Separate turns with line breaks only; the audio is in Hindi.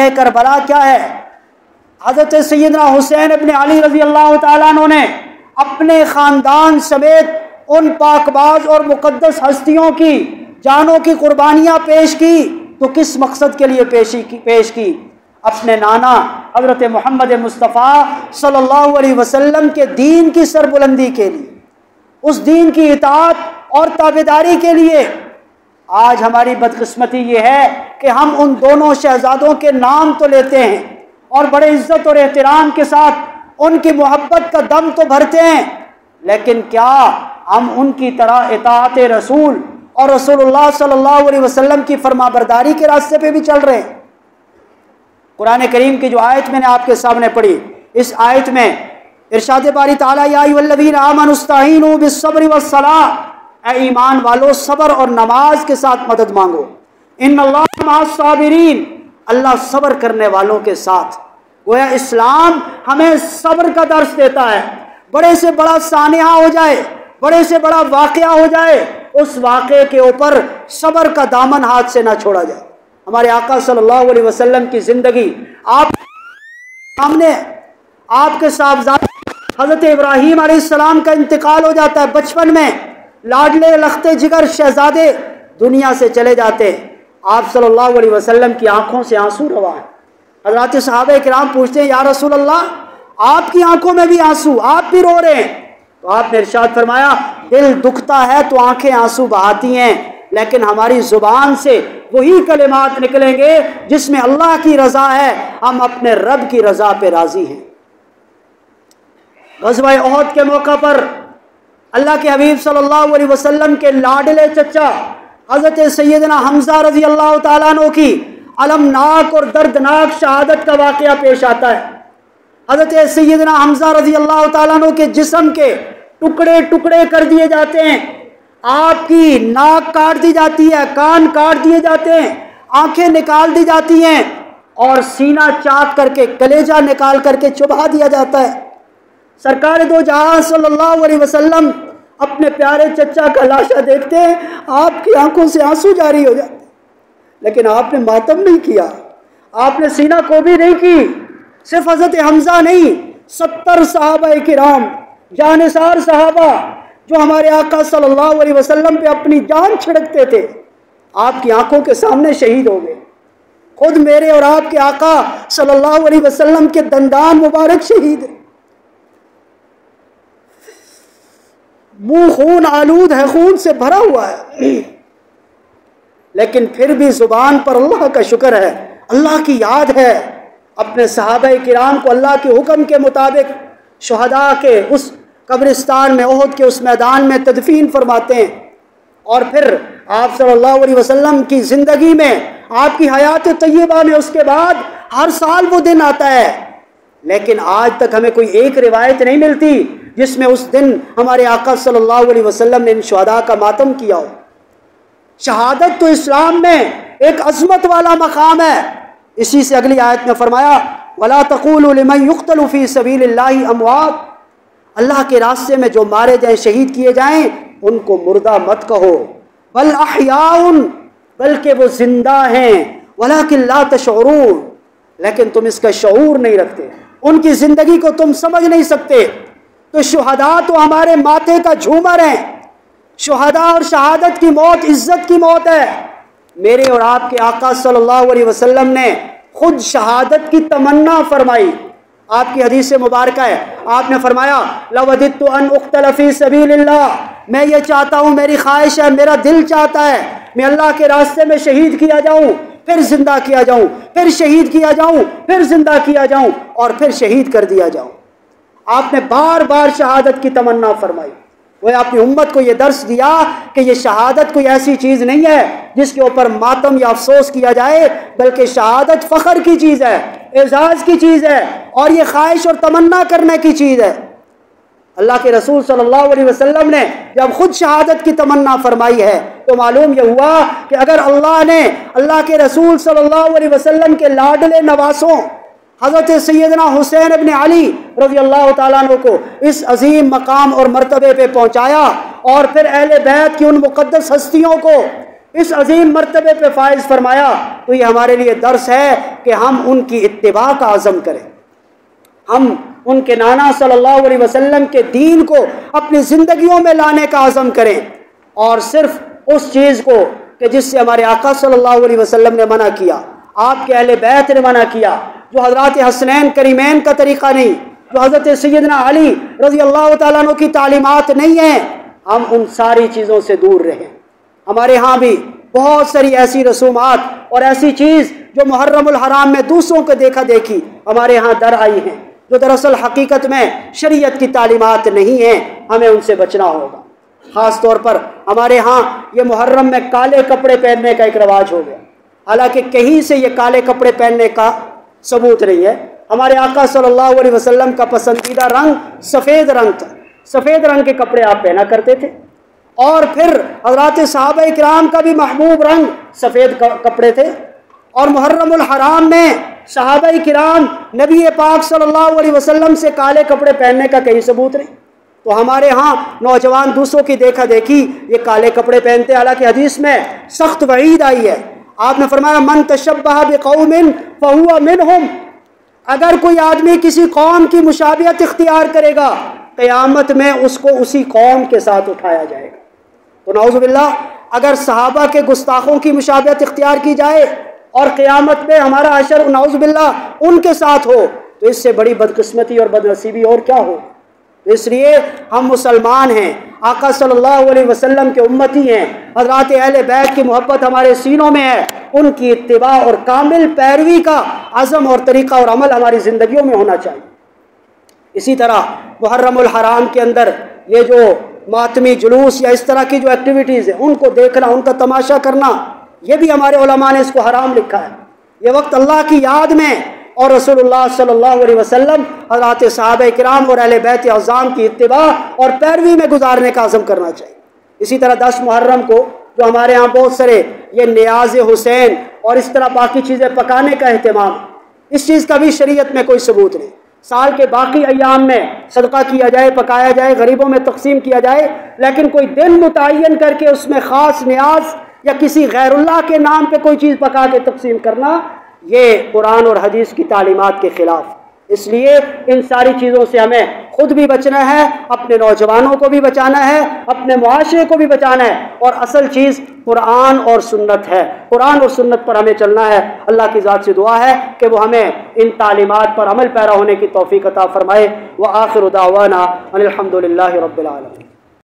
वजह करबला क्या है? हज़रत सैयदना हुसैन इब्न अली रज़ी अल्लाह तआला अन्हु ने अपने ख़ानदान समेत उन पाकबाज और मुक़द्दस हस्तियों की जानों की कुर्बानियाँ पेश की, तो किस मकसद के लिए पेश की? अपने नाना हज़रत मोहम्मद मुस्तफ़ा सल्लल्लाहु अलैहि वसल्लम के दीन की सरबुलंदी के लिए, उस दीन की इताअत और ताबेदारी के लिए। आज हमारी बदकिस्मती ये है कि हम उन दोनों शहजादों के नाम तो लेते हैं और बड़े इज्जत और एहतराम के साथ उनकी मोहब्बत का दम तो भरते हैं, लेकिन क्या हम उनकी तरह इताअत रसूल और रसूलुल्लाह सल्लल्लाहु अलैहि वसल्लम की फरमाबरदारी के रास्ते पे भी चल रहे हैं? कुरान करीम की जो आयत मैंने आपके सामने पढ़ी, इस आयत में इरशाद बारी ताला या अय्युहल्लज़ीना आमनुस्तईनु बिस्सब्रि वस्सलाह, ऐ ईमान वालों सब्र और नमाज के साथ मदद मांगो। इन्नल्लाह मअस-साबिरीन, अल्लाह सब्र करने वालों के साथ। गोया इस्लाम हमें सब्र का दर्स देता है। बड़े से बड़ा सानिया हो जाए, बड़े से बड़ा वाक़या हो जाए, उस वाक़े के ऊपर सब्र का दामन हाथ से ना छोड़ा जाए। हमारे आका सल्लल्लाहु अलैहि वसल्लम की ज़िंदगी आप सामने, आपके साहबजादे हज़रत इब्राहीम अलैहिस्सलाम का इंतकाल हो जाता है बचपन में, लाडले लखते जिगर शहजादे दुनिया से चले जाते हैं। आप सल्लल्लाहु अलैहि वसल्लम की आंखों से आंसू रवा है। हज़रत सहाबा किराम पूछते हैं, या रसूल अल्लाह, आपकी आंखों में भी आंसू, आप भी रो रहे हैं? तो आपने इरशाद फरमाया, दिल दुखता है तो आंखें आंसू बहाती हैं, लेकिन हमारी ज़ुबान से वही कलिमात निकलेंगे जिसमें अल्लाह की रज़ा है, हम अपने रब की रज़ा पे राज़ी हैं। ग़ज़वा उहद के मौका पर अल्लाह के हबीब सल्लल्लाहु अलैहि वसल्लम के लाडले चचा हज़रत सैयदना हमज़ा रज़ी अल्लाह तआला अन्हु की अलमनाक और दर्दनाक शहादत का वाक़या पेश आता है। हज़रत सैयदना हमज़ा रज़ी अल्लाह तआला अन्हु के जिस्म के टुकड़े टुकड़े कर दिए जाते हैं, आपकी नाक काट दी जाती है, कान काट दिए जाते हैं, आंखें निकाल दी जाती हैं और सीना चाक करके कलेजा निकाल करके चुबा दिया जाता है। सरकार दो जहां सल्लल्लाहु अलैहि वसल्लम अपने प्यारे चचा का लाशा देखते हैं, आपकी आंखों से आंसू जारी हो जाते, लेकिन आपने मातम नहीं किया, आपने सीना को भी नहीं की। सिर्फ हज़रत हमज़ा नहीं, 70 सहाबा किराम, जानिसार सहाबा जो हमारे आका सल्लल्लाहु अलैहि वसल्लम पे अपनी जान छिड़कते थे, आपकी आंखों के सामने शहीद हो गए। खुद मेरे और आपके आका सल्लल्लाहु अलैहि वसल्लम के दंदान मुबारक शहीद है। मुंह खून आलूद है, खून से भरा हुआ है, लेकिन फिर भी जुबान पर अल्लाह का शुक्र है, अल्लाह की याद है। अपने सहाबा किराम को अल्लाह के हुक्म के मुताबिक शुहदा के उस कब्रिस्तान में, ओहद के उस मैदान में तदफीन फरमाते हैं। और फिर आप सल्लल्लाहु अलैहि वसल्लम की ज़िंदगी में, आपकी हयात तय्यबा में उसके बाद हर साल वो दिन आता है, लेकिन आज तक हमें कोई एक रिवायत नहीं मिलती जिसमें उस दिन हमारे आका सल्लल्लाहु अलैहि वसल्लम ने इन शुहदा का मातम किया हो। शहादत तो इस्लाम में एक अज़मत वाला मकाम है। इसी से अगली आयत में फरमाया, वला तक़ूलू लिमन युक़्तलू फ़ी सबीलिल्लाहि अमवात, अल्लाह के रास्ते में जो मारे जाएं, शहीद किए जाएं, उनको मुर्दा मत कहो, बल अहयाउन, बल्कि वो जिंदा हैं, वलाकिन ला तशऊरून, लेकिन तुम इसका शऊर नहीं रखते, उनकी ज़िंदगी को तुम समझ नहीं सकते। तो शुहदा तो हमारे माथे का झूमर है। शुहदा और शहादत की मौत इज्जत की मौत है। मेरे और आपके आका सल्लल्लाहु अलैहि वसल्लम ने खुद शहादत की तमन्ना फरमाई। आपकी हदीस मुबारक है, आपने फरमाया, लवदित्तु अन उक़्तल फ़ी सबीलिल्लाह, मैं ये चाहता हूँ, मेरी ख्वाहिश है, मेरा दिल चाहता है, मैं अल्लाह के रास्ते में शहीद किया जाऊँ, फिर जिंदा किया जाऊँ, फिर शहीद किया जाऊँ, फिर जिंदा किया जाऊँ और फिर शहीद कर दिया जाऊँ। आपने बार बार शहादत की तमन्ना फरमाई। वह अपनी उम्मत को यह दर्स दिया कि यह शहादत कोई ऐसी चीज़ नहीं है जिसके ऊपर मातम या अफसोस किया जाए, बल्कि शहादत फ़ख्र की चीज़ है, एजाज़ की चीज़ है, और ये ख्वाहिश और तमन्ना करने की चीज़ है। अल्लाह के रसूल सल्लल्लाहु अलैहि वसल्लम ने जब खुद शहादत की तमन्ना फरमाई है, तो मालूम यह हुआ कि अगर अल्लाह ने अल्लाह के रसूल सल्लल्लाहु अलैहि वसल्लम के लाडले नवासों हज़रत सैयदना हुसैन इब्न अली रज़ी अल्लाह तआला अन्हु को इस अजीम मकाम और मर्तबे पे पहुँचाया, और फिर अहले बैत की उन मुक़द्दस हस्तियों को इस अजीम मर्तबे पे फाइज फरमाया, तो ये हमारे लिए दर्स है कि हम उनकी इत्तिबा का अज़म करें, हम उनके नाना सल्लल्लाहु अलैहि वसल्लम के दीन को अपनी ज़िंदगियों में लाने का अज़म करें, और सिर्फ उस चीज़ को कि जिससे हमारे आका सल्लल्लाहु अलैहि वसल्लम ने मना किया, आपके अहले बैत ने मना किया, जो हज़रत हसनैन करीमैन का तरीक़ा नहीं, जो हज़रत सैयदना अली रज़ी अल्लाह तआला अन्हु की तालीमात नहीं हैं, हम उन सारी चीज़ों से दूर रहें। हमारे यहाँ भी बहुत सारी ऐसी रसूमात और ऐसी चीज़ जो मुहर्रमुल हराम में दूसरों को देखा देखी हमारे यहाँ दर आई हैं, जो दरअसल हकीकत में शरीयत की तालीमात नहीं हैं, हमें उनसे बचना होगा। ख़ास तौर पर हमारे यहाँ ये मुहर्रम में काले कपड़े पहनने का एक रवाज हो गया, हालांकि कहीं से ये काले कपड़े पहनने का सबूत नहीं है। हमारे आका सल्लल्लाहु अलैहि वसल्लम का पसंदीदा रंग सफ़ेद रंग था, सफ़ेद रंग के कपड़े आप पहना करते थे, और फिर हज़रात सहाबा इकराम का भी महबूब रंग सफ़ेद कपड़े थे, और मुहर्रमुल हराम में सहाबा इकराम नबी पाक सल्लल्लाहु अलैहि वसल्लम से काले कपड़े पहनने का कहीं सबूत नहीं। तो हमारे यहाँ नौजवान दूसरों की देखा देखी ये काले कपड़े पहनते, हालांकि हदीस में सख्त वईद आई है। आपने फरमाया मन तशब्बह बिक़ौमिन फहुवा मिनहुम, अगर कोई आदमी किसी कौम की मुशाबियत इख्तियार करेगा, क़यामत में उसको उसी कौम के साथ उठाया जाएगा। तो नाउज़ुबिल्लाह, अगर सहाबा के गुस्ताखों की मुशाबियत इख्तियार की जाए और क़यामत में हमारा हशर नाउज़ुबिल्लाह उनके साथ हो, तो इससे बड़ी बदकिस्मती और बदनसीबी और क्या हो। इसलिए हम मुसलमान हैं, आका सल्लल्लाहु अलैहि वसल्लम के उम्मती हैं, हज़रात अहले बैत की मोहब्बत हमारे सीनों में है, उनकी इत्तिबा और कामिल पैरवी का अज़म और तरीक़ा और अमल हमारी ज़िंदगियों में होना चाहिए। इसी तरह मुहर्रमुल हराम के अंदर ये जो मातमी जुलूस या इस तरह की जो एक्टिविटीज़ हैं उनको देखना, उनका तमाशा करना, ये भी हमारे उलमा ने इसको हराम लिखा है। ये वक्त अल्लाह की याद में और रसूलुल्लाह सल्लल्लाहु अलैहि वसल्लम, हज़रात सहाबा किराम और अहले बैत अज़ाम की इत्तिबा और पैरवी में गुजारने का अज़म करना चाहिए। इसी तरह 10 मुहर्रम को जो हमारे यहाँ बहुत सारे ये नियाज़ हुसैन और इस तरह बाकी चीज़ें पकाने का अहतमाम, इस चीज़ का भी शरीयत में कोई सबूत नहीं। साल के बाकी अयाम में सदका किया जाए, पकाया जाए, गरीबों में तकसीम किया जाए, लेकिन कोई दिन मुतय्यन करके उसमें ख़ास नियाज या किसी गैरुल्लाह के नाम पे कोई चीज़ पका के तकसीम करना, ये कुरान और हदीस की तालीमात के ख़िलाफ़। इसलिए इन सारी चीज़ों से हमें खुद भी बचना है, अपने नौजवानों को भी बचाना है, अपने मुआशरे को भी बचाना है, और असल चीज़ कुरान और सुन्नत है। कुरान और सुन्नत पर हमें चलना है। अल्लाह की ज़ात से दुआ है कि वो हमें इन तालीमात पर अमल पैरा होने की तौफ़ीक़ अता फ़रमाए। व आखिर दावाना अनिल हम्दुलिल्लाहि रब्बिल आलमीन।